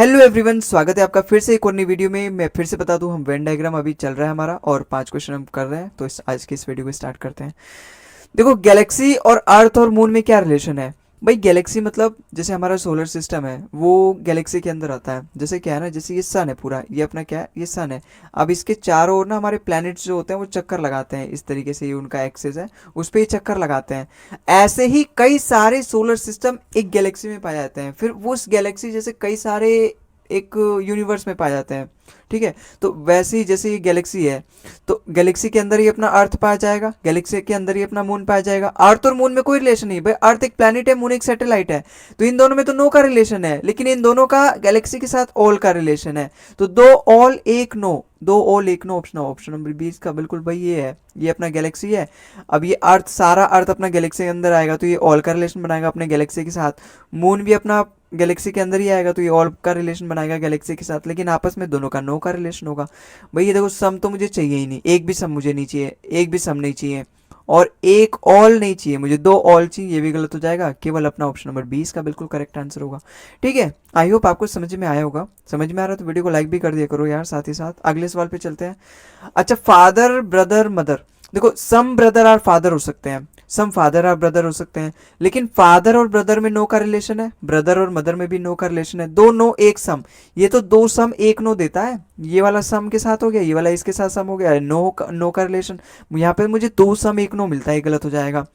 Hello everyone, स्वागत है आपका फिर से एक और नई वीडियो में। मैं फिर से बता दूं, हम वेन डायग्राम अभी चल रहा है हमारा और 5 क्वेश्चन हम कर रहे हैं। तो आज की इस वीडियो को स्टार्ट करते हैं। देखो, गैलेक्सी और अर्थ और मून में क्या रिलेशन है। भाई गैलेक्सी मतलब जैसे हमारा सोलर सिस्टम है वो गैलेक्सी के अंदर आता है। जैसे क्या है ना, जैसे ये सन है, पूरा ये अपना क्या है, ये सन है। अब इसके चारों ओर ना हमारे प्लैनेट्स जो होते हैं वो चक्कर लगाते हैं, इस तरीके से ये उनका एक्सेस है, उस पर ये चक्कर लगाते हैं। ऐसे ही कई सारे सोलर सिस्टम एक गैलेक्सी में पाए जाते हैं, फिर वो उस गैलेक्सी जैसे कई सारे एक यूनिवर्स में पाए जाते हैं। ठीक है, तो वैसे ही जैसे ये गैलेक्सी है, तो गैलेक्सी के अंदर ही अपना अर्थ पाया जाएगा, गैलेक्सी के अंदर ही अपना मून पाया जाएगा। अर्थ और मून में कोई रिलेशन नहीं भाई, अर्थ एक प्लैनेट है, मून एक सैटेलाइट है। तो इन दोनों में तो नो का रिलेशन है, लेकिन इन दोनों का गैलेक्सी के साथ ऑल का रिलेशन है। तो दो ऑल एक नो, दो ऑल एक नो ऑप्शन, ऑप्शन नंबर 20 का बिल्कुल भाई ये है। ये अपना गैलेक्सी है। अब ये अर्थ, सारा अर्थ अपना गैलेक्सी के अंदर आएगा तो ये ऑल का रिलेशन बनाएगा अपने गैलेक्सी के साथ। मून भी अपना गैलेक्सी के अंदर ही आएगा तो ये ऑल का रिलेशन बनाएगा गैलेक्सी के साथ, लेकिन आपस में दोनों का नो का रिलेशन होगा। भाई ये देखो, सम तो मुझे चाहिए ही नहीं, एक भी सम मुझे नहीं चाहिए, एक भी सम नहीं चाहिए, और एक ऑल नहीं चाहिए मुझे, दो ऑल चाहिए। ये भी गलत हो जाएगा, केवल अपना ऑप्शन नंबर 20 का बिल्कुल करेक्ट आंसर होगा। ठीक है, आई होप आपको समझ में आया होगा। समझ में आ रहा है तो वीडियो को लाइक भी कर दिया करो यार। साथ ही साथ अगले सवाल पे चलते हैं। अच्छा, फादर ब्रदर मदर। देखो, सम ब्रदर और फादर हो सकते हैं, सम फादर और ब्रदर हो सकते हैं, लेकिन फादर और ब्रदर में नो का रिलेशन है, ब्रदर और मदर में भी नो का रिलेशन है। दो नो एक सम, ये तो दो सम एक नो देता है। ये वाला सम के साथ हो गया, ये वाला इसके साथ सम हो गया, नो का रिलेशन। यहाँ पे मुझे दो सम एक नो मिलता है, ये गलत हो जाएगा।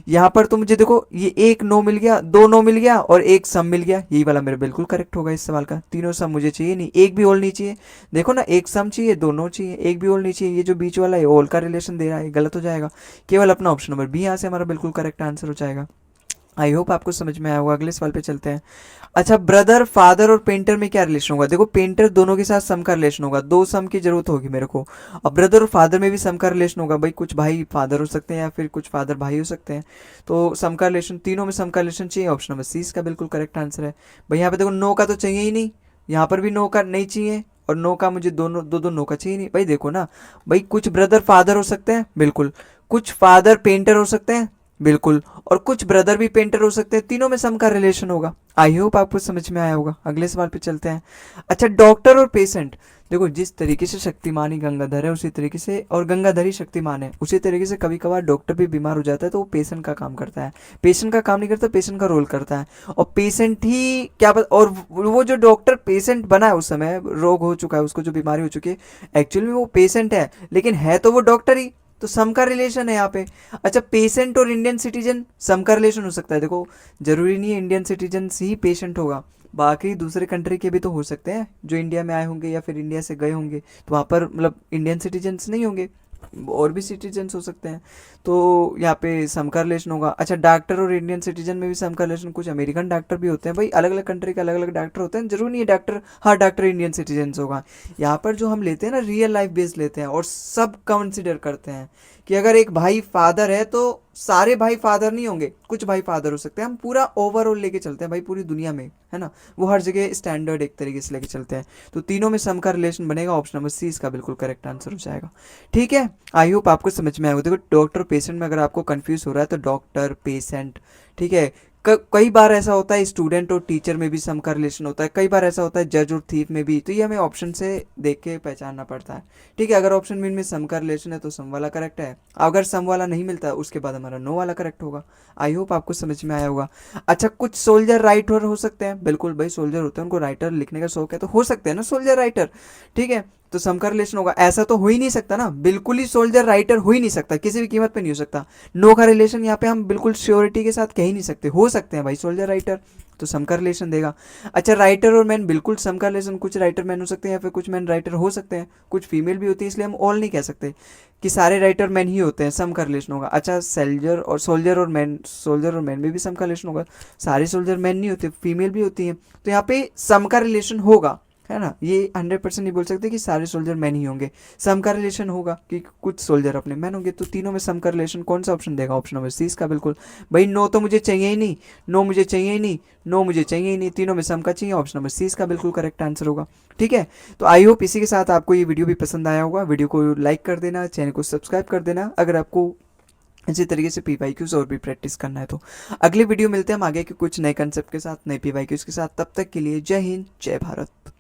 यहाँ पर तो मुझे देखो, ये एक नो मिल गया, दो नो मिल गया और एक सम मिल गया, यही वाला मेरा बिल्कुल करेक्ट होगा इस सवाल का। तीनों सम मुझे चाहिए नहीं, एक भी ऑल नहीं चाहिए। देखो ना, एक सम चाहिए, दो नो चाहिए, एक भी ऑल नहीं चाहिए। ये जो बीच वाला है ऑल का रिलेशन दे रहा है, गलत हो जाएगा। केवल अपना ऑप्शन नंबर बी यहाँ से हमारा बिल्कुल करेक्ट आंसर हो जाएगा। आई होप आपको समझ में आया होगा। अगले सवाल पे चलते हैं। अच्छा, ब्रदर फादर और पेंटर में क्या रिलेशन होगा। देखो, पेंटर दोनों के साथ सम का रिलेशन होगा, दो सम की जरूरत होगी मेरे को। और ब्रदर और फादर में भी सम का रिलेशन होगा। भाई कुछ भाई फादर हो सकते हैं या फिर कुछ फादर भाई हो सकते हैं। तो सम का रिलेशन, तीनों में सम का रिलेशन चाहिए, ऑप्शन नंबर सी इसका बिल्कुल करेक्ट आंसर है। भाई यहाँ पे देखो, नो का तो चाहिए ही नहीं, यहाँ पर भी नो का नहीं चाहिए, और नो का मुझे दोनों दो दो नो का चाहिए नहीं। भाई देखो ना, भाई कुछ ब्रदर फादर हो सकते हैं, बिल्कुल, कुछ फादर पेंटर हो सकते हैं, बिल्कुल, और कुछ ब्रदर भी पेंटर हो सकते हैं। तीनों में सम का रिलेशन होगा। आई होप आपको समझ में आया होगा। अगले सवाल पे चलते हैं। अच्छा, डॉक्टर और पेशेंट। देखो, जिस तरीके से शक्तिमान ही गंगाधर है उसी तरीके से, और गंगाधर ही शक्तिमान है उसी तरीके से, कभी कभार डॉक्टर भी बीमार हो जाता है तो वो पेशेंट का काम करता है। पेशेंट का काम नहीं करता, पेशेंट का रोल करता है। और पेशेंट ही क्या और वो जो डॉक्टर पेशेंट बना है, उस समय रोग हो चुका है उसको, जो बीमारी हो चुकी है, एक्चुअली में वो पेशेंट है, लेकिन है तो वो डॉक्टर ही। तो सम का रिलेशन है यहाँ पे। अच्छा, पेशेंट और इंडियन सिटीजन, सम का रिलेशन हो सकता है। देखो, जरूरी नहीं है इंडियन सिटीजन से ही पेशेंट होगा, बाकी दूसरे कंट्री के भी तो हो सकते हैं जो इंडिया में आए होंगे या फिर इंडिया से गए होंगे, तो वहाँ पर मतलब इंडियन सिटीजन्स नहीं होंगे, और भी सिटीजन्स हो सकते हैं। तो यहाँ पे सम का रिलेशन होगा। अच्छा, डॉक्टर और इंडियन सिटीजन में भी सम का रिलेशन, कुछ अमेरिकन डॉक्टर भी होते हैं। भाई अलग अलग कंट्री के अलग अलग डॉक्टर होते हैं, जरूरी नहीं है डॉक्टर, हाँ डॉक्टर इंडियन सिटीजन्स होगा। यहाँ पर जो हम लेते हैं ना, रियल लाइफ बेस्ड लेते हैं और सब कंसिडर करते हैं कि अगर एक भाई फादर है तो सारे भाई फादर नहीं होंगे, कुछ भाई फादर हो सकते हैं। हम पूरा ओवरऑल लेके चलते हैं भाई, पूरी दुनिया में, है ना, वो हर जगह स्टैंडर्ड एक तरीके से लेके चलते हैं। तो तीनों में सम का रिलेशन बनेगा, ऑप्शन नंबर सी इसका बिल्कुल करेक्ट आंसर हो जाएगा। ठीक है, आई होप आपको समझ में आएगा। देखो, डॉक्टर पेशेंट में अगर आपको कंफ्यूज हो रहा है तो डॉक्टर पेशेंट, ठीक है। कई बार ऐसा होता है स्टूडेंट और टीचर में भी सम का रिलेशन होता है, कई बार ऐसा होता है जज और थीफ में भी। तो ये हमें ऑप्शन से देख के पहचानना पड़ता है। ठीक है, अगर ऑप्शन में सम का रिलेशन है तो सम वाला करेक्ट है, अगर सम वाला नहीं मिलता है उसके बाद हमारा नो वाला करेक्ट होगा। आई होप आपको समझ में आया होगा। अच्छा, कुछ सोल्जर राइटर हो सकते हैं, बिल्कुल भाई, सोल्जर होते हैं उनको राइटर लिखने का शौक है तो हो सकते हैं ना सोल्जर राइटर। ठीक है, तो सम का रिलेशन होगा। ऐसा तो हो ही नहीं सकता ना, बिल्कुल ही सोल्जर राइटर हो ही नहीं सकता, किसी भी कीमत पे नहीं हो सकता। नो का रिलेशन यहाँ पे हम बिल्कुल श्योरिटी के साथ कह ही नहीं सकते, हो सकते हैं भाई सोल्जर राइटर, तो सम का रिलेशन देगा। अच्छा, राइटर और मैन, बिल्कुल सम का रिलेशन, कुछ राइटर मैन हो सकते हैं या फिर कुछ मैन राइटर हो सकते हैं, कुछ फीमेल भी होती है, इसलिए हम ऑल नहीं कह सकते कि सारे राइटर मैन ही होते हैं, सम का रिलेशन होगा। अच्छा, सोल्जर और मैन में भी सम का रिलेशन होगा, सारे सोल्जर मैन नहीं होते, फीमेल भी होती हैं, तो यहाँ पे सम का रिलेशन होगा, है ना। ये 100% नहीं बोल सकते कि सारे सोल्जर मैन ही होंगे, सम का रिलेशन होगा कि कुछ सोल्जर अपने मैन होंगे। तो तीनों में सम का रिलेशन कौन सा ऑप्शन देगा, ऑप्शन नंबर सी इसका बिल्कुल। भाई नो तो मुझे चाहिए ही नहीं, नो मुझे चाहिए ही नहीं, नो मुझे चाहिए ही नहीं, तीनों में सम का चाहिए, ऑप्शन नंबर सी इसका बिल्कुल करेक्ट आंसर होगा। ठीक है, तो आई होप इसी के साथ आपको ये वीडियो भी पसंद आया होगा। वीडियो को लाइक कर देना, चैनल को सब्सक्राइब कर देना। अगर आपको इसी तरीके से पीवाईक्यूज और भी प्रैक्टिस करना है। तो अगले वीडियो मिलते हैं हम आगे के कुछ नए कंसेप्ट के साथ, नए पीवाईक्यूज के साथ। तब तक के लिए जय हिंद, जय भारत।